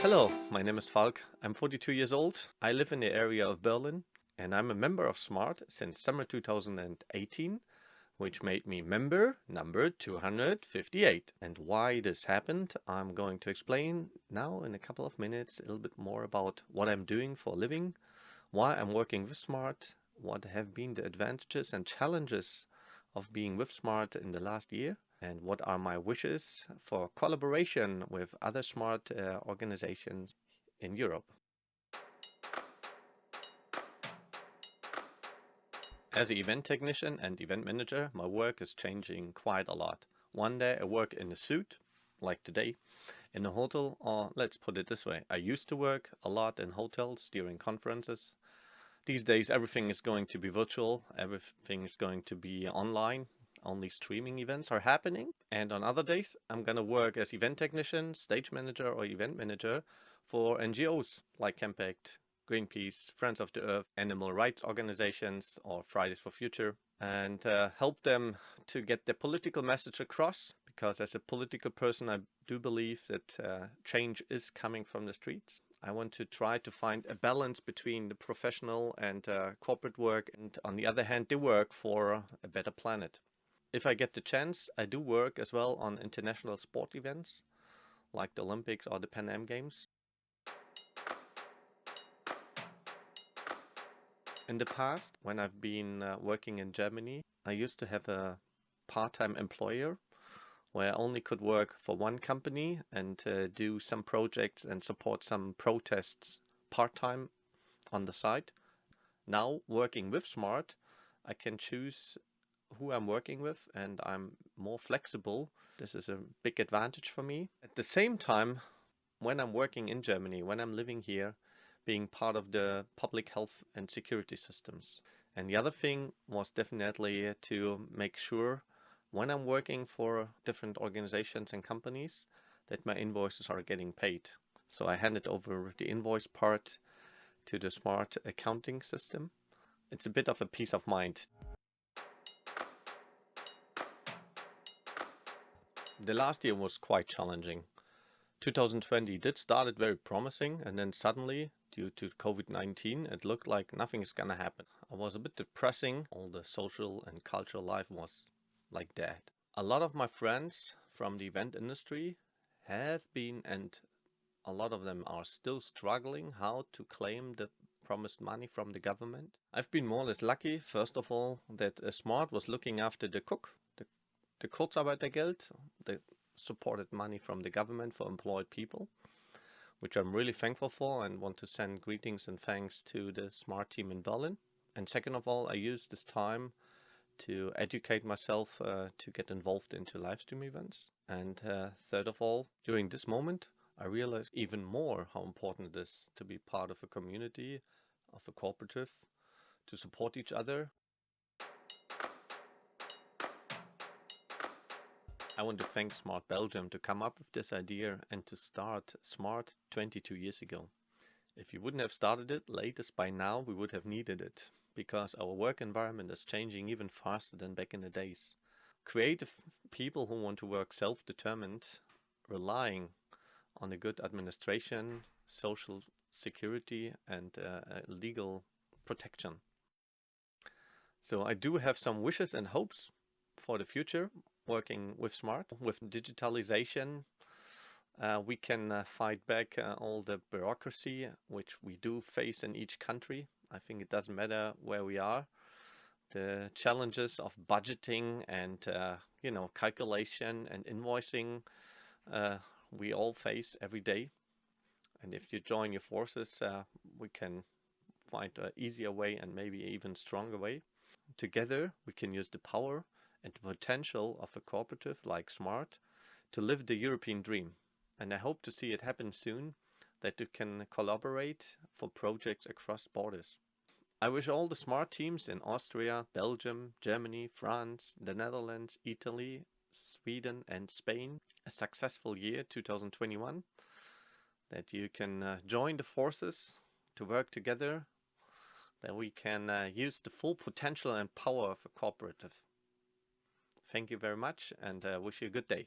Hello, my name is Falk. I'm 42 years old. I live in the area of Berlin and I'm a member of SMART since summer 2018, which made me member number 258. And why this happened, I'm going to explain now in a couple of minutes a little bit more about what I'm doing for a living, why I'm working with SMART, what have been the advantages and challenges of being with SMART in the last year, and what are my wishes for collaboration with other SMART organizations in Europe. As an event technician and event manager, my work is changing quite a lot. One day I work in a suit, like today, in a hotel, or let's put it this way, I used to work a lot in hotels during conferences. These days everything is going to be virtual, everything is going to be online. Only streaming events are happening. And on other days, I'm going to work as event technician, stage manager, or event manager for NGOs like Campact, Greenpeace, Friends of the Earth, animal rights organizations, or Fridays for Future, and help them to get their political message across. Because as a political person, I do believe that change is coming from the streets. I want to try to find a balance between the professional and corporate work, and on the other hand, the work for a better planet. If I get the chance, I do work as well on international sport events, like the Olympics or the Pan Am Games. In the past, when I've been working in Germany, I used to have a part-time employer where I only could work for one company and do some projects and support some protests part-time on the side. Now, working with SMART, I can choose who I'm working with and I'm more flexible. This is a big advantage for me. At the same time, when I'm working in Germany, when I'm living here, being part of the public health and security systems. And the other thing was definitely to make sure when I'm working for different organizations and companies that my invoices are getting paid. So I handed over the invoice part to the SMART accounting system. It's a bit of a peace of mind. The last year was quite challenging. 2020 did started very promising, and then suddenly, due to COVID-19, it looked like nothing is gonna happen. I was a bit depressing. All the social and cultural life was like that. A lot of my friends from the event industry have been, and a lot of them are still struggling how to claim the promised money from the government. I've been more or less lucky, first of all, that SMART was looking after the cook, the Kurzarbeitergeld, the supported money from the government for employed people, which I'm really thankful for and want to send greetings and thanks to the SMART team in Berlin. And second of all, I used this time to educate myself to get involved into live stream events. And third of all, during this moment, I realized even more how important it is to be part of a community, of a cooperative, to support each other. I want to thank SMART Belgium to come up with this idea and to start SMART 22 years ago. If you wouldn't have started it, latest by now we would have needed it, because our work environment is changing even faster than back in the days. Creative people who want to work self-determined, relying on a good administration, social security and legal protection. So I do have some wishes and hopes for the future working with SMART. With digitalization, we can fight back all the bureaucracy which we do face in each country. I think it doesn't matter where we are. The challenges of budgeting and calculation and invoicing we all face every day. And if you join your forces, we can find an easier way and maybe even stronger way. Together, we can use the power and the potential of a cooperative like SMART to live the European dream. And I hope to see it happen soon, that we can collaborate for projects across borders. I wish all the SMART teams in Austria, Belgium, Germany, France, the Netherlands, Italy, Sweden and Spain a successful year 2021, that you can join the forces to work together, that we can use the full potential and power of a cooperative. Thank you very much and wish you a good day.